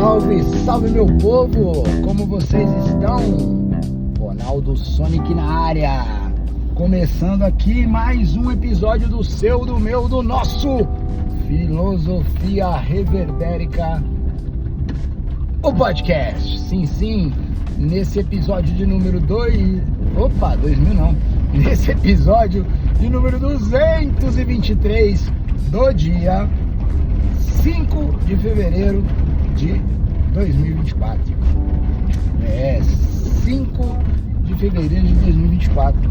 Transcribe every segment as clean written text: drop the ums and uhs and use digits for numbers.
Salve, salve meu povo! Como vocês estão? Ronaldo Sonic na área. Começando aqui mais um episódio do seu, do meu, do nosso Filosofia Reverbérica, o podcast. Sim, nesse episódio de número 2000 não. Nesse episódio de número 223 do dia 5 de fevereiro de 2024. 5 de fevereiro de 2024.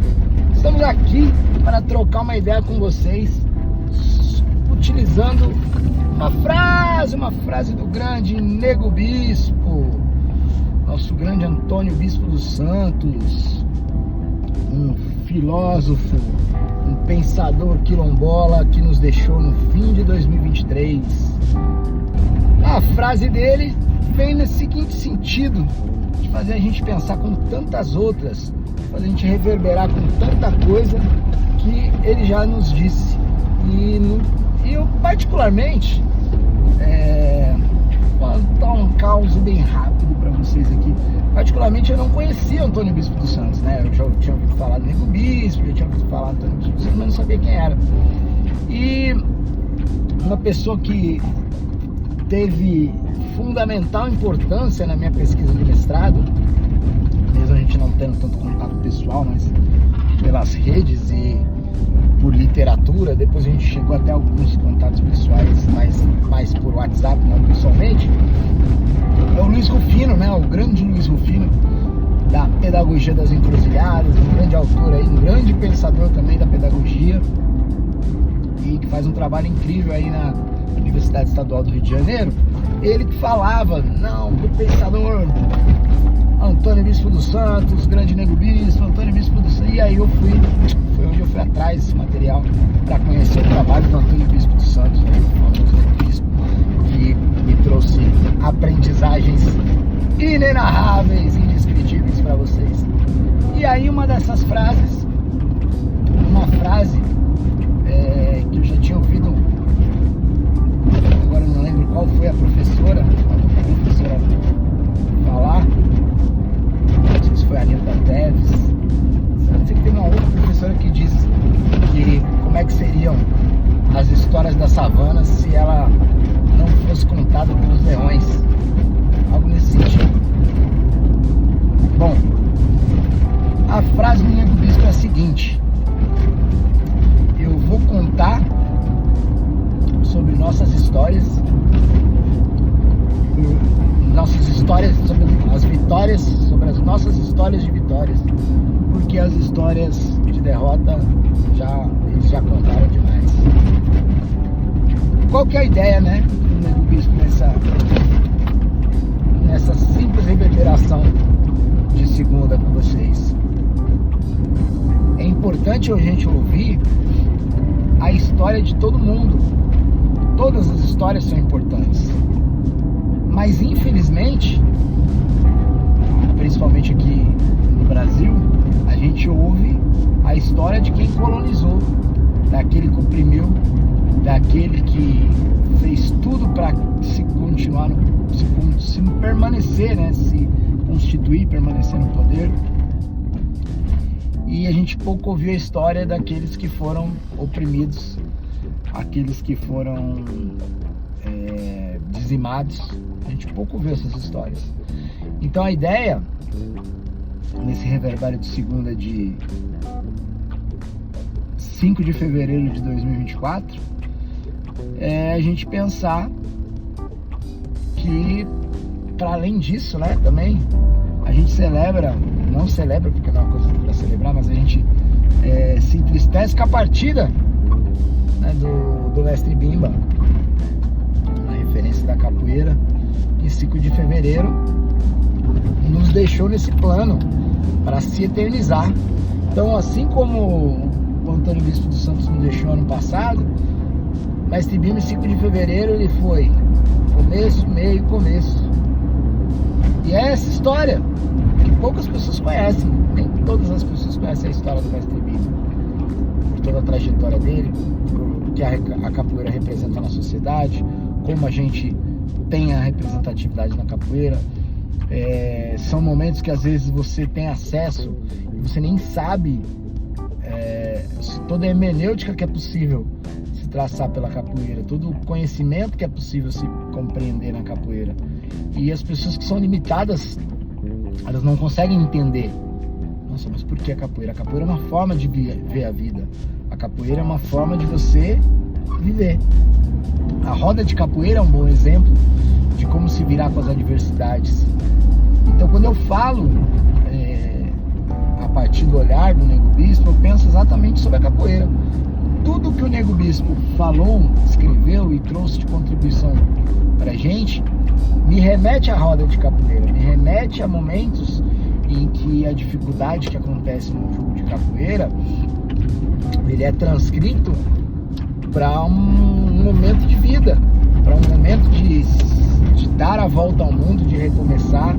Estamos aqui para trocar uma ideia com vocês, utilizando uma frase do grande Nego Bispo, nosso grande Antônio Bispo dos Santos, um filósofo, um pensador quilombola que nos deixou no fim de 2023. A frase dele vem no seguinte sentido, de fazer a gente pensar com tantas outras, fazer a gente reverberar com tanta coisa que ele já nos disse. E eu particularmente, vou dar um caos bem rápido para vocês aqui. Particularmente eu não conhecia Antônio Bispo dos Santos, né? Eu já tinha ouvido falar do Nego Bispo, já tinha ouvido falar do Antônio Bispo dos Santos, mas não sabia quem era. E uma pessoa que teve fundamental importância na minha pesquisa de mestrado, mesmo a gente não tendo tanto contato pessoal, mas pelas redes e por literatura, depois a gente chegou até alguns contatos pessoais, mais por WhatsApp, não pessoalmente. É o Luiz Rufino, né? O grande Luiz Rufino, da Pedagogia das Encruzilhadas, um grande autor aí, um grande pensador também da pedagogia, e que faz um trabalho incrível aí na Universidade Estadual do Rio de Janeiro. Ele que falava, não, do pensador Antônio Bispo dos Santos, grande Nego Bispo, Antônio Bispo dos Santos. E aí foi onde eu fui atrás desse material para conhecer o trabalho do Antônio Bispo dos Santos, né, o famoso Nego Bispo, que me trouxe aprendizagens inenarráveis, indescritíveis para vocês. E aí uma dessas frases, uma frase que eu já tinha ouvido, agora não lembro qual foi a professora falar, não sei se foi a Nilda Teves, não sei, que tem uma outra professora que diz que como é que seriam as histórias da savana se ela não fosse contada pelos leões, algo nesse sentido. Bom, a frase do Nego Bispo é a seguinte: eu vou contar sobre nossas histórias sobre as vitórias, sobre as nossas histórias de vitórias, porque as histórias de derrota eles já contaram demais. Qual que é a ideia, né, do Nego Bispo nessa simples reverberação de segunda com vocês? É importante a gente ouvir a história de todo mundo. Todas as histórias são importantes, mas infelizmente, principalmente aqui no Brasil, a gente ouve a história de quem colonizou, daquele que oprimiu, daquele que fez tudo para se permanecer, né, se constituir, permanecer no poder. E a gente pouco ouviu a história daqueles que foram oprimidos, aqueles que foram dizimados. A gente pouco ouviu essas histórias. Então a ideia, nesse reverbério de segunda de 5 de fevereiro de 2024, é a gente pensar que, para além disso, né, também a gente não celebra porque não é uma coisa para celebrar, mas a gente se entristece com a partida, né, do Mestre Bimba, uma referência da capoeira, em 5 de fevereiro nos deixou nesse plano para se eternizar. Então, assim como o Antônio Bispo dos Santos nos deixou ano passado, Mestre Bimba, em 5 de fevereiro, ele foi começo, meio, começo. E é essa história que poucas pessoas conhecem. Nem todas as pessoas conhecem a história do Mestre Bimba, por toda a trajetória dele, por que a capoeira representa na sociedade, como a gente tem a representatividade na capoeira. São momentos que às vezes você tem acesso e você nem sabe toda a hermenêutica que é possível se traçar pela capoeira, todo o conhecimento que é possível se compreender na capoeira. E as pessoas que são limitadas, elas não conseguem entender. Nossa, mas por que a capoeira? A capoeira é uma forma de ver a vida. A capoeira é uma forma de você viver. A roda de capoeira é um bom exemplo de como se virar com as adversidades. Então, quando eu falo a partir do olhar do Nego Bispo, eu penso exatamente sobre a capoeira. Tudo que o Nego Bispo falou, escreveu e trouxe de contribuição pra gente, me remete à roda de capoeira, me remete a momentos em que a dificuldade que acontece no jogo de capoeira, ele é transcrito para um momento de vida, para um momento de dar a volta ao mundo, de recomeçar.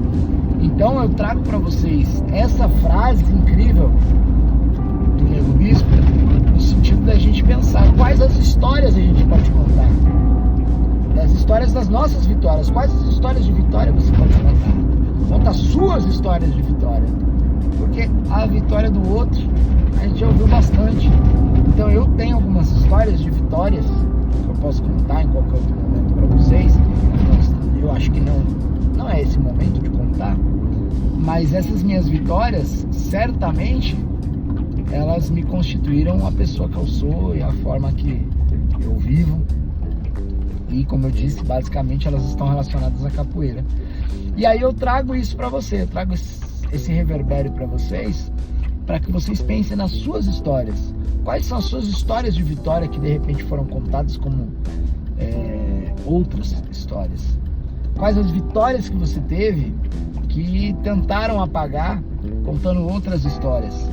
Então eu trago para vocês essa frase incrível do Nego Bispo, no sentido da gente pensar quais as histórias a gente pode contar, das histórias das nossas vitórias. Quais as histórias de vitória você pode contar? Conta as suas histórias de vitória, porque a vitória do outro a gente já ouviu bastante. Então eu tenho algumas histórias de vitórias que eu posso contar em qualquer outro momento para vocês. Eu acho que não é esse momento de contar, mas essas minhas vitórias, certamente, elas me constituíram a pessoa que eu sou e a forma que eu vivo. E como eu disse, basicamente elas estão relacionadas à capoeira. E aí eu trago isso para você, eu trago esse reverbério para vocês, para que vocês pensem nas suas histórias. Quais são as suas histórias de vitória que de repente foram contadas como outras histórias? Quais as vitórias que você teve que tentaram apagar contando outras histórias?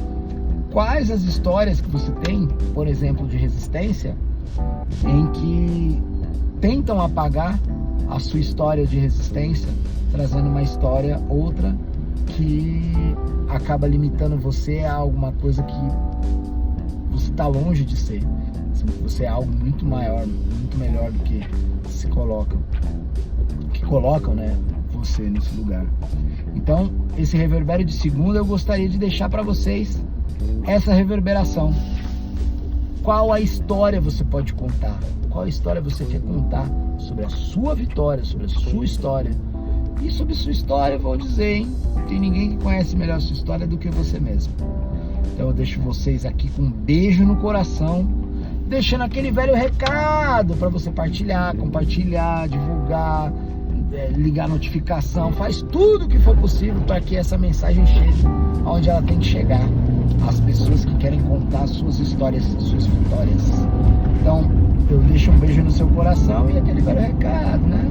Quais as histórias que você tem, por exemplo, de resistência, em que tentam apagar a sua história de resistência, trazendo uma história outra que acaba limitando você a alguma coisa que você está longe de ser. Você é algo muito maior, muito melhor do que se colocam, né, você nesse lugar. Então, esse reverbério de segunda, eu gostaria de deixar para vocês essa reverberação. Qual a história você pode contar? Qual história você quer contar sobre a sua vitória, sobre a sua história? E sobre sua história, eu vou dizer, hein? Tem ninguém que conhece melhor a sua história do que você mesmo. Então eu deixo vocês aqui com um beijo no coração, deixando aquele velho recado para você partilhar, compartilhar, divulgar, ligar a notificação, faz tudo o que for possível para que essa mensagem chegue onde ela tem que chegar, às pessoas que querem contar suas histórias, suas vitórias. Então eu deixo um beijo no seu coração e aquele velho recado, né?